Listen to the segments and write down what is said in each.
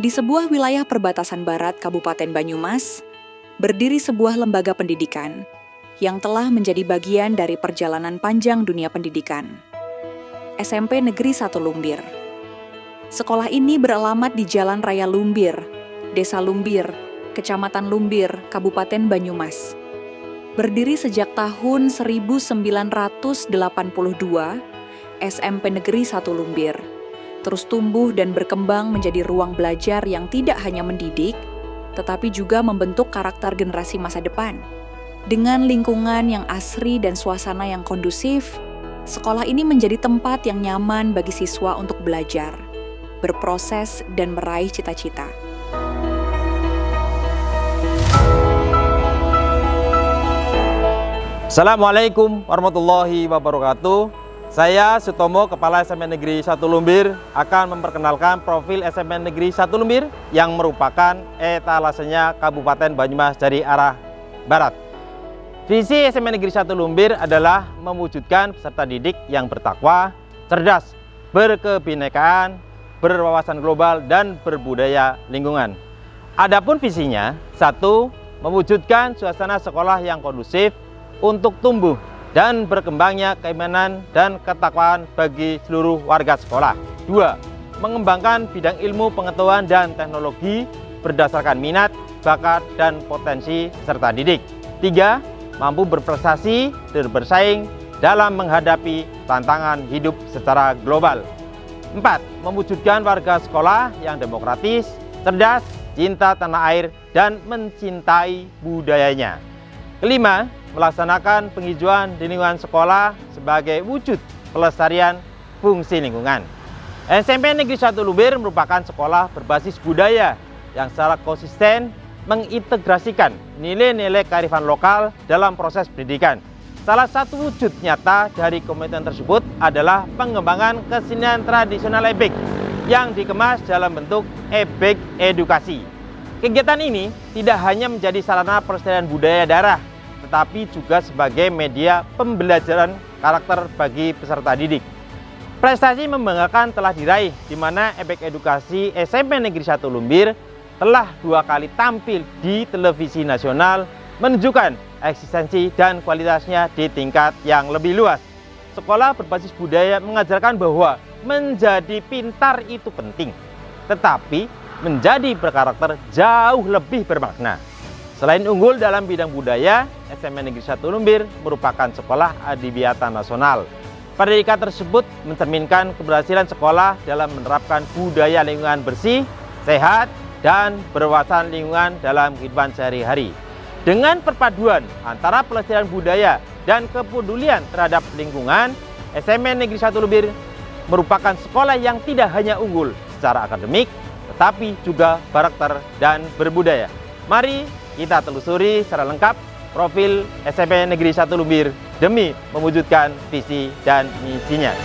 Di sebuah wilayah perbatasan barat Kabupaten Banyumas, berdiri sebuah lembaga pendidikan yang telah menjadi bagian dari perjalanan panjang dunia pendidikan. SMP Negeri 1 Lumbir. Sekolah ini beralamat di Jalan Raya Lumbir, Desa Lumbir, Kecamatan Lumbir, Kabupaten Banyumas. Berdiri sejak tahun 1982, SMP Negeri 1 Lumbir terus tumbuh dan berkembang menjadi ruang belajar yang tidak hanya mendidik, tetapi juga membentuk karakter generasi masa depan. Dengan lingkungan yang asri dan suasana yang kondusif, sekolah ini menjadi tempat yang nyaman bagi siswa untuk belajar, berproses, dan meraih cita-cita. Assalamualaikum warahmatullahi wabarakatuh. Saya Sutomo, Kepala SMP Negeri 1 Lumbir, akan memperkenalkan profil SMP Negeri 1 Lumbir yang merupakan etalasenya Kabupaten Banyumas dari arah barat. Visi SMP Negeri 1 Lumbir adalah mewujudkan peserta didik yang bertakwa, cerdas, berkebinekaan, berwawasan global, dan berbudaya lingkungan. Adapun visinya, 1. Mewujudkan suasana sekolah yang kondusif untuk tumbuh dan berkembangnya keimanan dan ketakwaan bagi seluruh warga sekolah. 2. Mengembangkan bidang ilmu pengetahuan dan teknologi berdasarkan minat, bakat, dan potensi peserta didik. 3. Mampu berprestasi dan bersaing dalam menghadapi tantangan hidup secara global. 4. Mewujudkan warga sekolah yang demokratis, cerdas, cinta tanah air, dan mencintai budayanya. 5. Melaksanakan penghijauan di lingkungan sekolah sebagai wujud pelestarian fungsi lingkungan. SMP Negeri 1 Lumbir merupakan sekolah berbasis budaya yang secara konsisten mengintegrasikan nilai-nilai kearifan lokal dalam proses pendidikan. Salah satu wujud nyata dari komitmen tersebut adalah pengembangan kesenian tradisional ebek yang dikemas dalam bentuk ebek edukasi. Kegiatan ini tidak hanya menjadi sarana pelestarian budaya daerah, tetapi juga sebagai media pembelajaran karakter bagi peserta didik. Prestasi membanggakan telah diraih, di mana ebek edukasi SMP Negeri 1 Lumbir telah 2 kali tampil di televisi nasional, menunjukkan eksistensi dan kualitasnya di tingkat yang lebih luas. Sekolah berbasis budaya mengajarkan bahwa menjadi pintar itu penting, tetapi menjadi berkarakter jauh lebih bermakna. Selain unggul dalam bidang budaya, SMP Negeri 1 Lumbir merupakan sekolah adiwiyata nasional. Pendidikan tersebut mencerminkan keberhasilan sekolah dalam menerapkan budaya lingkungan bersih, sehat, dan berwawasan lingkungan dalam kehidupan sehari-hari. Dengan perpaduan antara pelestarian budaya dan kepedulian terhadap lingkungan, SMP Negeri 1 Lumbir merupakan sekolah yang tidak hanya unggul secara akademik, tetapi juga karakter dan berbudaya. Mari kita telusuri secara lengkap profil SMP Negeri 1 Lumbir demi mewujudkan visi dan misinya.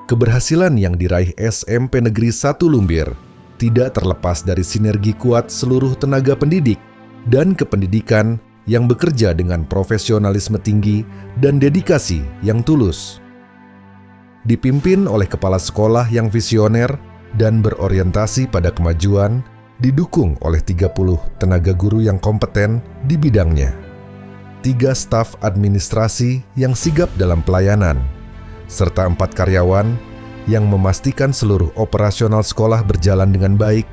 Keberhasilan yang diraih SMP Negeri 1 Lumbir tidak terlepas dari sinergi kuat seluruh tenaga pendidik dan kependidikan yang bekerja dengan profesionalisme tinggi dan dedikasi yang tulus. Dipimpin oleh kepala sekolah yang visioner dan berorientasi pada kemajuan, didukung oleh 30 tenaga guru yang kompeten di bidangnya, 3 staf administrasi yang sigap dalam pelayanan, serta 4 karyawan yang memastikan seluruh operasional sekolah berjalan dengan baik.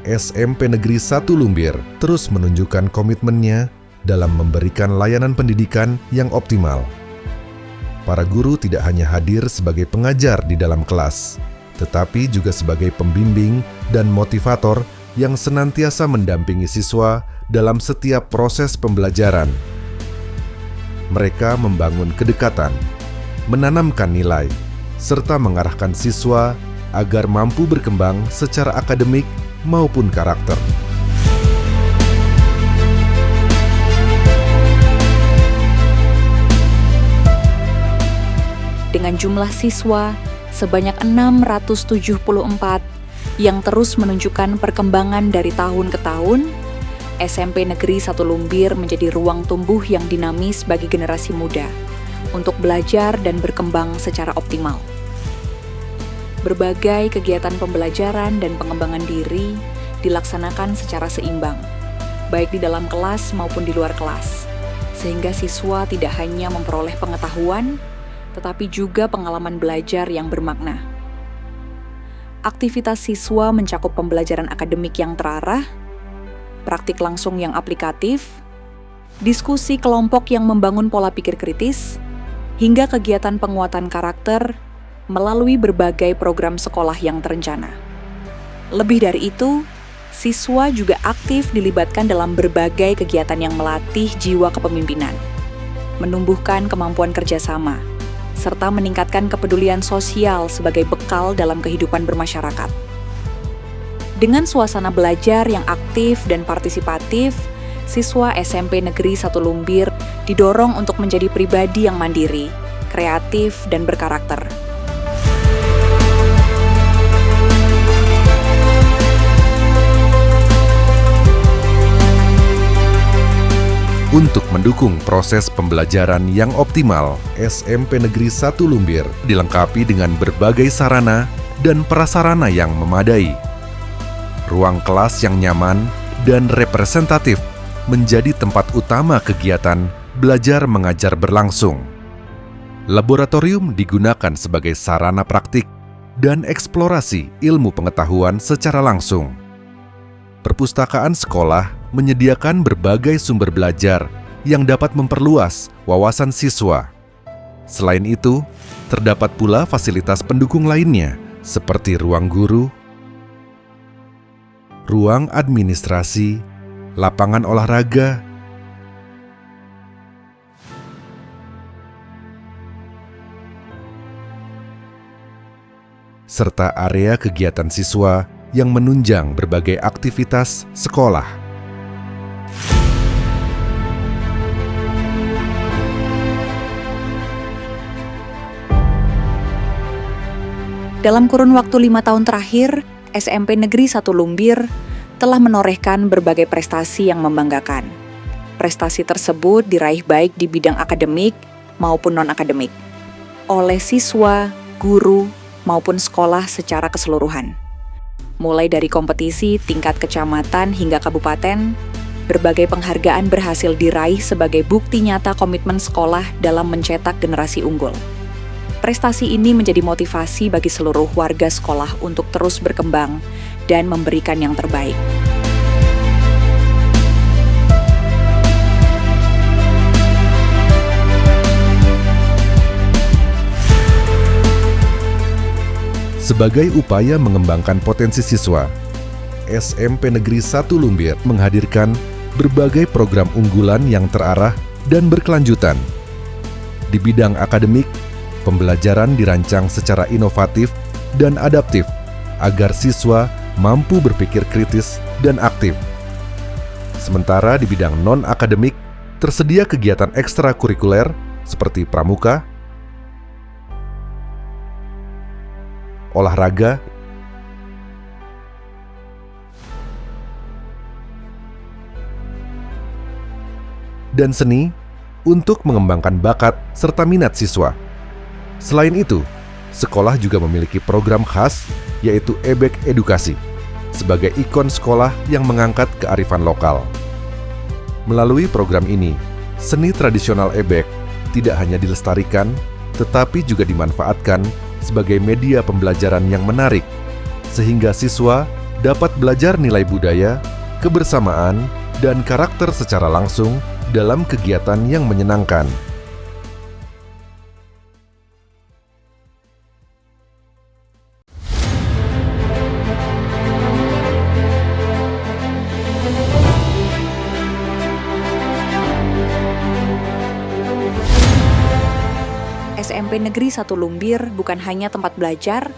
SMP Negeri 1 Lumbir terus menunjukkan komitmennya dalam memberikan layanan pendidikan yang optimal. Para guru tidak hanya hadir sebagai pengajar di dalam kelas, tetapi juga sebagai pembimbing dan motivator yang senantiasa mendampingi siswa dalam setiap proses pembelajaran. Mereka membangun kedekatan, menanamkan nilai, serta mengarahkan siswa agar mampu berkembang secara akademik maupun karakter. Dengan jumlah siswa sebanyak 674 yang terus menunjukkan perkembangan dari tahun ke tahun, SMP Negeri 1 Lumbir menjadi ruang tumbuh yang dinamis bagi generasi muda untuk belajar dan berkembang secara optimal. Berbagai kegiatan pembelajaran dan pengembangan diri dilaksanakan secara seimbang, baik di dalam kelas maupun di luar kelas, sehingga siswa tidak hanya memperoleh pengetahuan, tetapi juga pengalaman belajar yang bermakna. Aktivitas siswa mencakup pembelajaran akademik yang terarah, praktik langsung yang aplikatif, diskusi kelompok yang membangun pola pikir kritis, hingga kegiatan penguatan karakter melalui berbagai program sekolah yang terencana. Lebih dari itu, siswa juga aktif dilibatkan dalam berbagai kegiatan yang melatih jiwa kepemimpinan, menumbuhkan kemampuan kerjasama, serta meningkatkan kepedulian sosial sebagai bekal dalam kehidupan bermasyarakat. Dengan suasana belajar yang aktif dan partisipatif, siswa SMP Negeri 1 Lumbir didorong untuk menjadi pribadi yang mandiri, kreatif, dan berkarakter. Untuk mendukung proses pembelajaran yang optimal, SMP Negeri 1 Lumbir dilengkapi dengan berbagai sarana dan prasarana yang memadai. Ruang kelas yang nyaman dan representatif menjadi tempat utama kegiatan belajar mengajar berlangsung. Laboratorium digunakan sebagai sarana praktik dan eksplorasi ilmu pengetahuan secara langsung. Perpustakaan sekolah menyediakan berbagai sumber belajar yang dapat memperluas wawasan siswa. Selain itu, terdapat pula fasilitas pendukung lainnya seperti ruang guru, ruang administrasi, lapangan olahraga, serta area kegiatan siswa yang menunjang berbagai aktivitas sekolah. Dalam kurun waktu 5 tahun terakhir, SMP Negeri 1 Lumbir telah menorehkan berbagai prestasi yang membanggakan. Prestasi tersebut diraih baik di bidang akademik maupun non-akademik, oleh siswa, guru, maupun sekolah secara keseluruhan. Mulai dari kompetisi tingkat kecamatan hingga kabupaten, berbagai penghargaan berhasil diraih sebagai bukti nyata komitmen sekolah dalam mencetak generasi unggul. Prestasi ini menjadi motivasi bagi seluruh warga sekolah untuk terus berkembang dan memberikan yang terbaik. Sebagai upaya mengembangkan potensi siswa, SMP Negeri 1 Lumbir menghadirkan berbagai program unggulan yang terarah dan berkelanjutan. Di bidang akademik, pembelajaran dirancang secara inovatif dan adaptif agar siswa mampu berpikir kritis dan aktif. Sementara di bidang non-akademik, tersedia kegiatan ekstrakurikuler seperti pramuka, olahraga, dan seni untuk mengembangkan bakat serta minat siswa. Selain itu, sekolah juga memiliki program khas yaitu Ebek Edukasi sebagai ikon sekolah yang mengangkat kearifan lokal. Melalui program ini, seni tradisional Ebek tidak hanya dilestarikan, tetapi juga dimanfaatkan sebagai media pembelajaran yang menarik, sehingga siswa dapat belajar nilai budaya, kebersamaan, dan karakter secara langsung dalam kegiatan yang menyenangkan. SMP Negeri 1 Lumbir bukan hanya tempat belajar,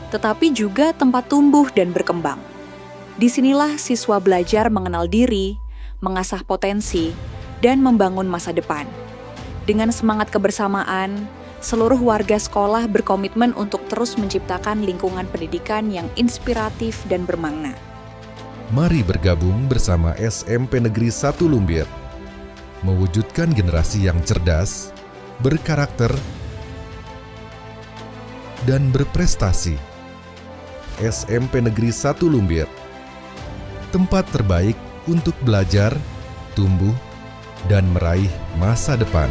tetapi juga tempat tumbuh dan berkembang. Disinilah siswa belajar mengenal diri, mengasah potensi, dan membangun masa depan. Dengan semangat kebersamaan, seluruh warga sekolah berkomitmen untuk terus menciptakan lingkungan pendidikan yang inspiratif dan bermakna. Mari bergabung bersama SMP Negeri 1 Lumbir, mewujudkan generasi yang cerdas, berkarakter, dan berprestasi. SMP Negeri 1 Lumbir, tempat terbaik untuk belajar, tumbuh, dan meraih masa depan.